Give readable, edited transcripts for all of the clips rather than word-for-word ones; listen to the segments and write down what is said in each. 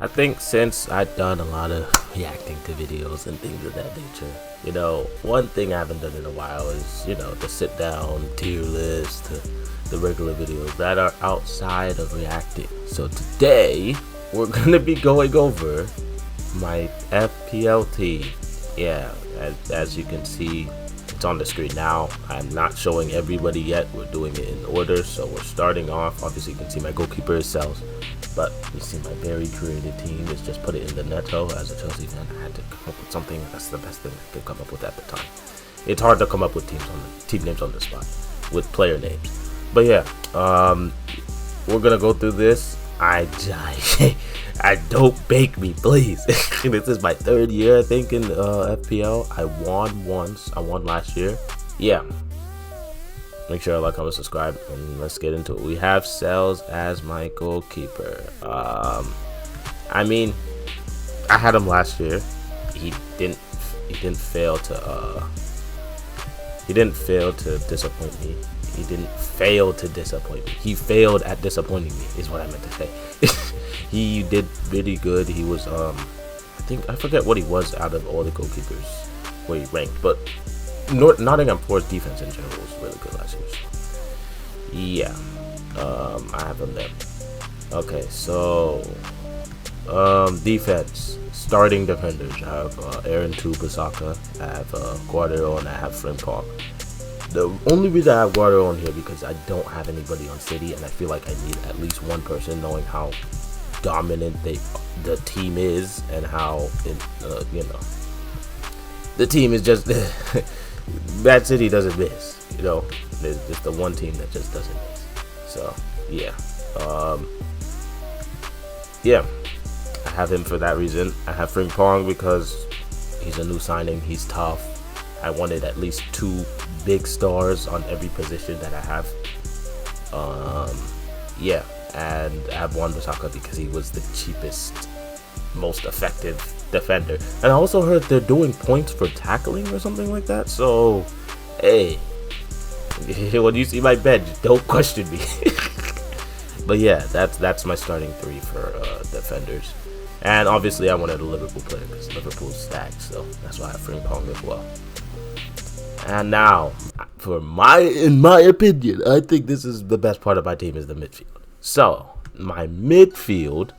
I think since I've done a lot of reacting to videos and things of that nature, one thing I haven't done in a while is, the sit down tier list, the regular videos that are outside of reacting. So today, we're gonna be going over my FPL team. Yeah, as you can see, it's on the screen now. I'm not showing everybody yet. We're doing it in order, so we're starting off. Obviously, you can see my goalkeeper is Cells. But you see my very creative team is just put it in the Neto. As a Chelsea fan, I had to come up with something. That's the best thing I could come up with at the time. It's hard to come up with team names on the spot with player names. But yeah, we're gonna go through this. I don't bake me, please. This is my third year, I think, in FPL. I won once. I won last year. Yeah. Make sure to like, comment, subscribe, and let's get into it. We have Cells as my goalkeeper. I mean, I had him last year. He didn't fail to disappoint me. He didn't fail to disappoint me. He failed at disappointing me, is what I meant to say. He did really good. He was I forget what he was out of all the goalkeepers where he ranked, but Nottingham Forest defense in general was really good last year. So yeah, I have him there. Okay, so defense, starting defenders. I have Aaron Bissaka, I have Guardiola, and I have Frimpong. The only reason I have Guardiola on here because I don't have anybody on City, and I feel like I need at least one person knowing how dominant the team is and how the team is just. Bad City doesn't miss, There's just the one team that just doesn't miss. So yeah, I have him for that reason. I have Frimpong because he's a new signing. He's tough. I wanted at least 2 big stars on every position that I have. Yeah, and I have Wan Bissaka because he was the cheapest, most effective defender. And I also heard they're doing points for tackling or something like that. So hey, when you see my bench, don't question me. But yeah, that's my starting 3 for defenders. And obviously I wanted a Liverpool player because Liverpool's stacked, so that's why I have Frimpong as well. And now, in my opinion, I think this is the best part of my team is the midfield. So my midfield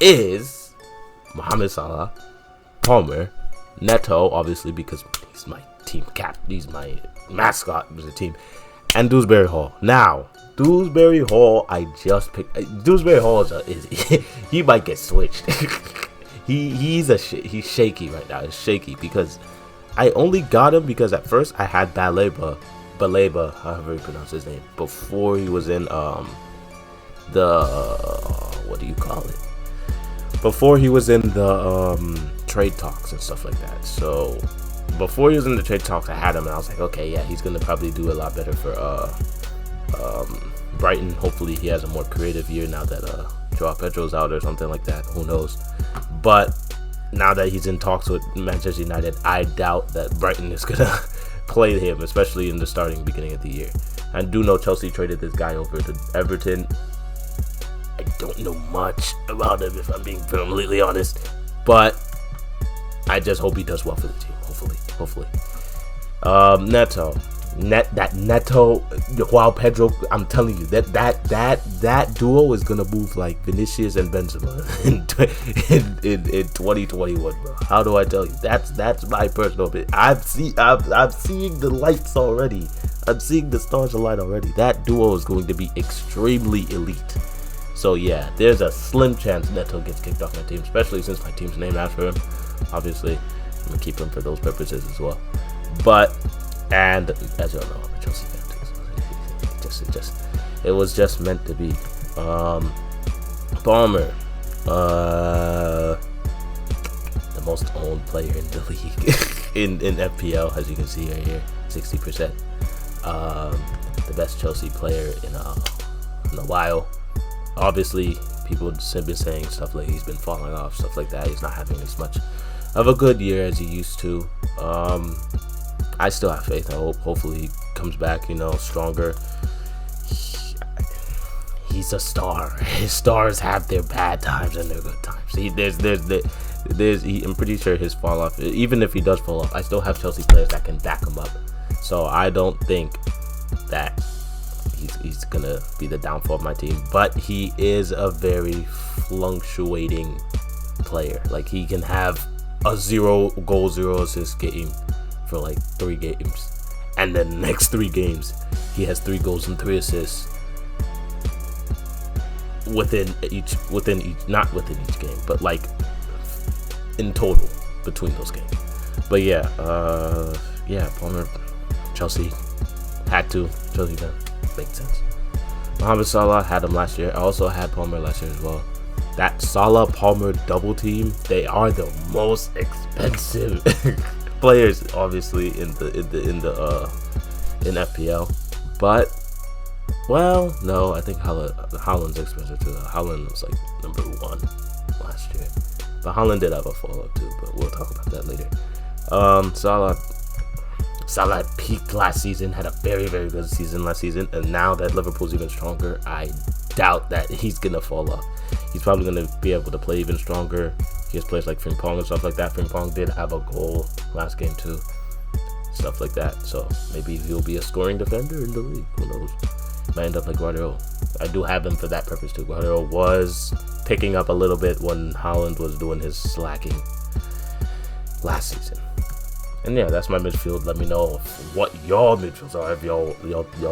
is Mohamed Salah, Palmer, Neto, obviously because he's my team he's my mascot of the team, and Dewsbury Hall. Now, Dewsbury Hall, I just picked. Dewsbury Hall is he might get switched. he's shaky right now. It's shaky because I only got him because at first I had Baleba, however you pronounce his name, before he was in what do you call it? Before he was in the trade talks and stuff like that. So before he was in the trade talks, I had him and I was like, okay, yeah, he's gonna probably do a lot better for Brighton. Hopefully he has a more creative year now that Joao Pedro's out or something like that. Who knows? But now that he's in talks with Manchester United, I doubt that Brighton is gonna play him, especially in the beginning of the year. I do know Chelsea traded this guy over to Everton. I don't know much about him, if I'm being completely honest, but I just hope he does well for the team. Hopefully. Neto, Joao Pedro. I'm telling you that duo is gonna move like Vinicius and Benzema in 2021, bro. How do I tell you? That's my personal opinion. I'm seeing the lights already. I'm seeing the stars align already. That duo is going to be extremely elite. So yeah, there's a slim chance Neto gets kicked off my team, especially since my team's named after him. Obviously, I'm gonna keep him for those purposes as well. But and as you all know, I'm a Chelsea fan. It was just meant to be. Palmer, the most owned player in the league in FPL, as you can see right here, 60%. The best Chelsea player in a while. Obviously, people have been saying stuff like he's been falling off, stuff like that. He's not having as much of a good year as he used to. I still have faith. I hopefully he comes back, stronger. he's a star. His stars have their bad times and their good times. I'm pretty sure his fall off, even if he does fall off, I still have Chelsea players that can back him up. So I don't think that he's gonna be the downfall of my team. But he is a very fluctuating player. Like, he can have a 0 goal, 0 assist game for like 3 games, and then the next 3 games he has 3 goals and 3 assists within each not within each game, but like in total between those games. But yeah, Palmer, Chelsea had to. Chelsea done. Makes sense. Mohamed Salah had him last year. I also had Palmer last year as well. That Salah Palmer double team, they are the most expensive players, obviously, in FPL. But, well, no, I think Haaland's expensive too. Haaland was like number 1 last year, but Haaland did have a fall up too. But we'll talk about that later. Salah peaked last season, had a very, very good season last season, and now that Liverpool's even stronger, I doubt that he's gonna fall off. He's probably gonna be able to play even stronger. He has players like Frimpong and stuff like that. Frimpong did have a goal last game too, stuff like that. So maybe he'll be a scoring defender in the league. Who knows? Might end up like Guardiola. I do have him for that purpose too. Guardiola was picking up a little bit when Haaland was doing his slacking last season. And yeah, that's my midfield. Let me know what y'all midfields are. If y'all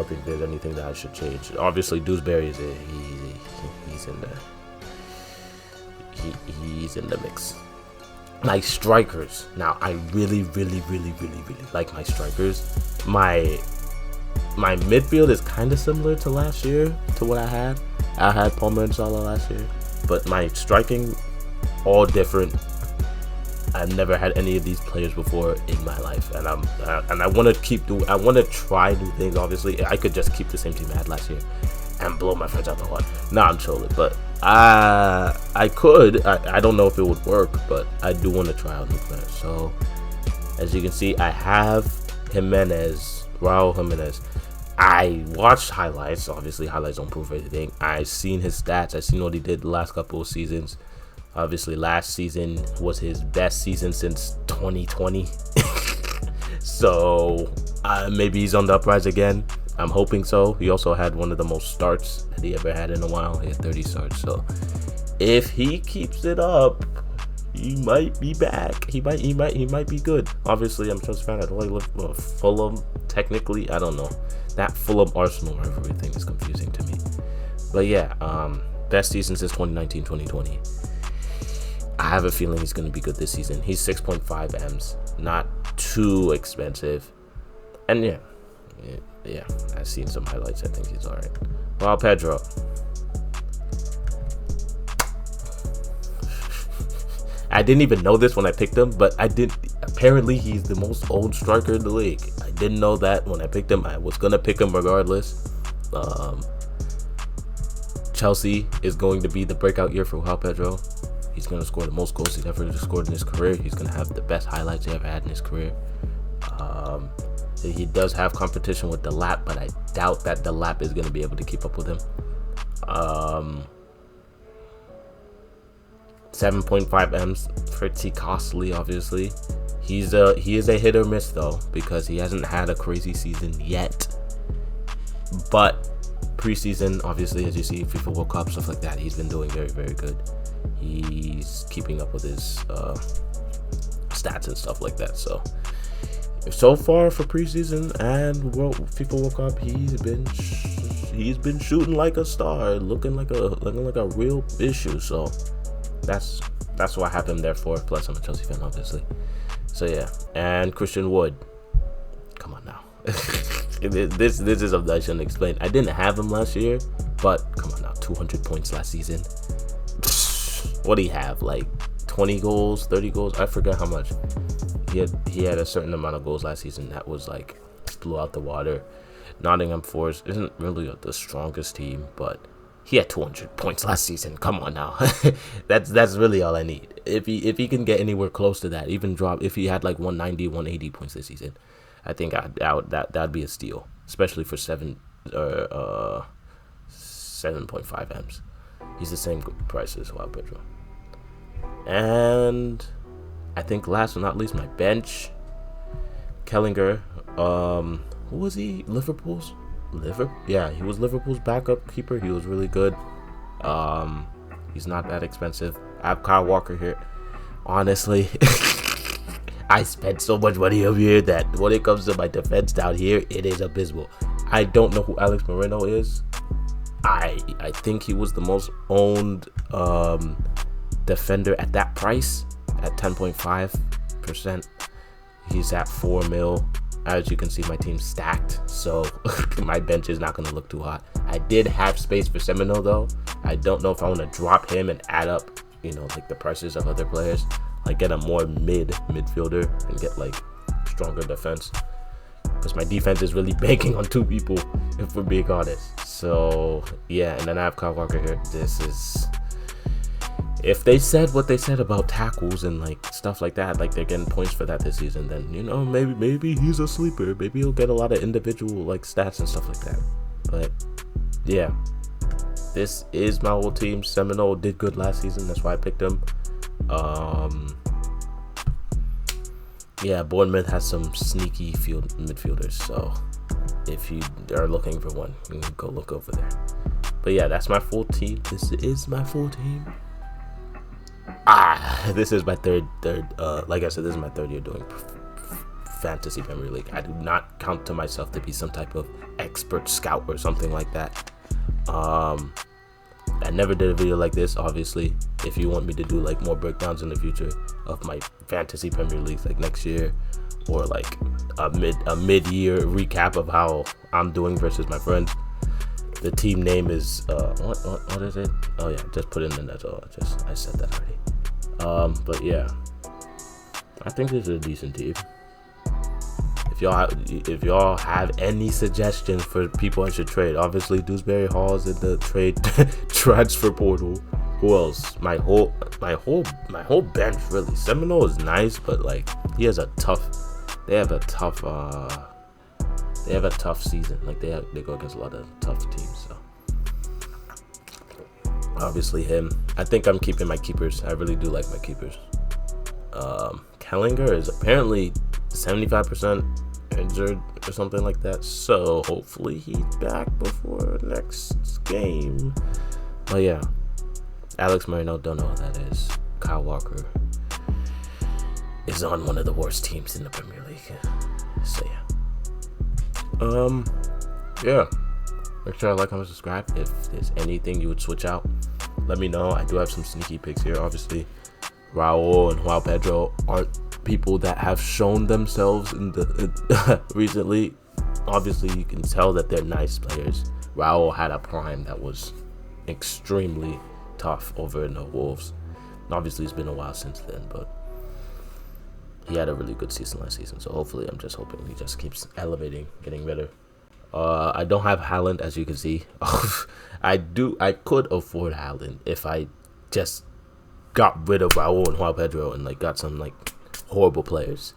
think there's anything that I should change. Obviously, Dewsbury is he's in the mix. My strikers. Now, I really like my strikers. My midfield is kind of similar to last year, to what I had. I had Palmer and Salah last year, but my striking, all different. I've never had any of these players before in my life, and I want to try new things. Obviously, I could just keep the same team I had last year and blow my friends out the water. Nah, I'm trolling, but I could. I don't know if it would work, but I do want to try out new players. So, as you can see, I have Raul Jimenez. I watched highlights. Obviously, highlights don't prove anything. I've seen his stats. I've seen what he did the last couple of seasons. Obviously, last season was his best season since 2020. So, maybe he's on the uprise again. I'm hoping so. He also had one of the most starts that he ever had in a while. He had 30 starts. So, if he keeps it up, he might be back. He might be good. Obviously, I'm a Chelsea fan. I don't like Fulham. Technically, I don't know. That Fulham Arsenal rivalry thing is confusing to me. But yeah, best season since 2019-2020. I have a feeling he's going to be good this season. He's 6.5 M's, not too expensive. And yeah, I've seen some highlights. I think he's all right. Well, Pedro. I didn't even know this when I picked him, but I did. Apparently, he's the most old striker in the league. I didn't know that when I picked him. I was going to pick him regardless. Chelsea is going to be the breakout year for João Pedro. He's going to score the most goals he's ever scored in his career. He's going to have the best highlights he ever had in his career. He does have competition with the Lap, but I doubt that the Lap is going to be able to keep up with him. 7.5 M's, pretty costly, obviously. He is a hit or miss though, because he hasn't had a crazy season yet. But preseason, obviously, as you see, FIFA World Cup, stuff like that, he's been doing very, very good. He's keeping up with his stats and stuff like that. So far for preseason and FIFA World Cup, he's been shooting like a star, looking like a real issue. So that's what I have him there for. Plus, I'm a Chelsea fan, obviously. So yeah, and Christian Wood. Come on now. This is something I shouldn't explain. I didn't have him last year, but come on now, 200 points last season. What do you have? Like 20 goals, 30 goals? I forgot how much. He had a certain amount of goals last season that was like blew out the water. Nottingham Forest isn't really the strongest team, but he had 200 points last season. Come on now. that's really all I need. If he can get anywhere close to that, even drop, if he had like 190, 180 points this season, I think that'd be a steal, especially for 7.5 M's. He's the same price as Joao Pedro. And I think last but not least, my bench, Kellinger. Who was he? Liverpool's? Yeah, he was Liverpool's backup keeper. He was really good. He's not that expensive. I have Kyle Walker here. Honestly, I spent so much money over here that when it comes to my defense down here, it is abysmal. I don't know who Alex Moreno is. I think he was the most owned defender at that price at 10.5%. He's at 4 mil. As you can see, my team's stacked, so my bench is not going to look too hot. I did have space for Semino though. I don't know if I want to drop him and add up, like the prices of other players, like get a more midfielder and get like stronger defense, because my defense is really banking on 2 people, if we're being honest. So yeah, and then I have Kyle Walker here. This is, if they said what they said about tackles and like stuff like that, like they're getting points for that this season, then maybe he's a sleeper. Maybe he'll get a lot of individual like stats and stuff like that. But yeah, this is my whole team. Seminole did good last season, that's why I picked him. Yeah, Bournemouth has some sneaky midfielders, so if you are looking for one, you can go look over there. But yeah, that's my full team. This is my full team. This is my third like I said, this is my 3rd year doing fantasy Premier League. I do not count to myself to be some type of expert scout or something like that. I never did a video like this. Obviously, if you want me to do like more breakdowns in the future of my fantasy Premier League, like next year, or like a mid-year recap of how I'm doing versus my friends, the team name is what is it? Oh yeah, just put it in the net. I said that already. But yeah, I think this is a decent team. If y'all have any suggestions for people I should trade, obviously Dewsbury Hall's in the trade transfer portal. Who else? My whole bench really. Seminole is nice, but like they have a tough season. Like they go against a lot of tough teams. So obviously him. I think I'm keeping my keepers. I really do like my keepers. Kellinger is apparently 75% injured or something like that, so hopefully he's back before next game. But yeah, Alex Moreno, don't know what that is. Kyle Walker is on one of the worst teams in the Premier League. So yeah, make sure to like, comment, subscribe. If there's anything you would switch out, let me know. I do have some sneaky picks here. Obviously, Raul and Joao Pedro aren't people that have shown themselves in the recently. Obviously, you can tell that they're nice players. Raul had a prime that was extremely tough over in the Wolves. Obviously, it's been a while since then, but he had a really good season last season. So hopefully, I'm just hoping he just keeps elevating, getting better. I don't have Haaland, as you can see. I could afford Haaland if I just got rid of Raul and Joao Pedro and like got some like horrible players.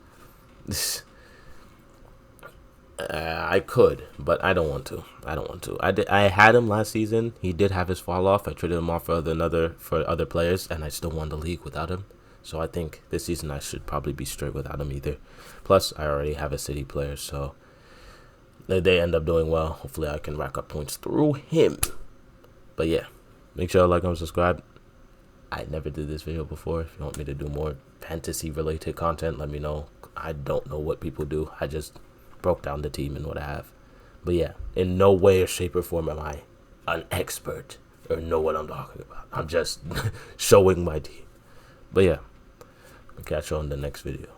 I could, but I don't want to. I had him last season. He did have his fall off. I traded him off for other players, and I still won the league without him. So I think this season I should probably be straight without him either. Plus, I already have a City player, so they end up doing well. Hopefully, I can rack up points through him. But yeah, make sure to like and subscribe. I never did this video before. If you want me to do more fantasy related content, let me know. I don't know what people do. I just broke down the team and what I have. But yeah, in no way or shape or form am I an expert or know what I'm talking about. I'm just showing my team. But yeah, I'll catch you on the next video.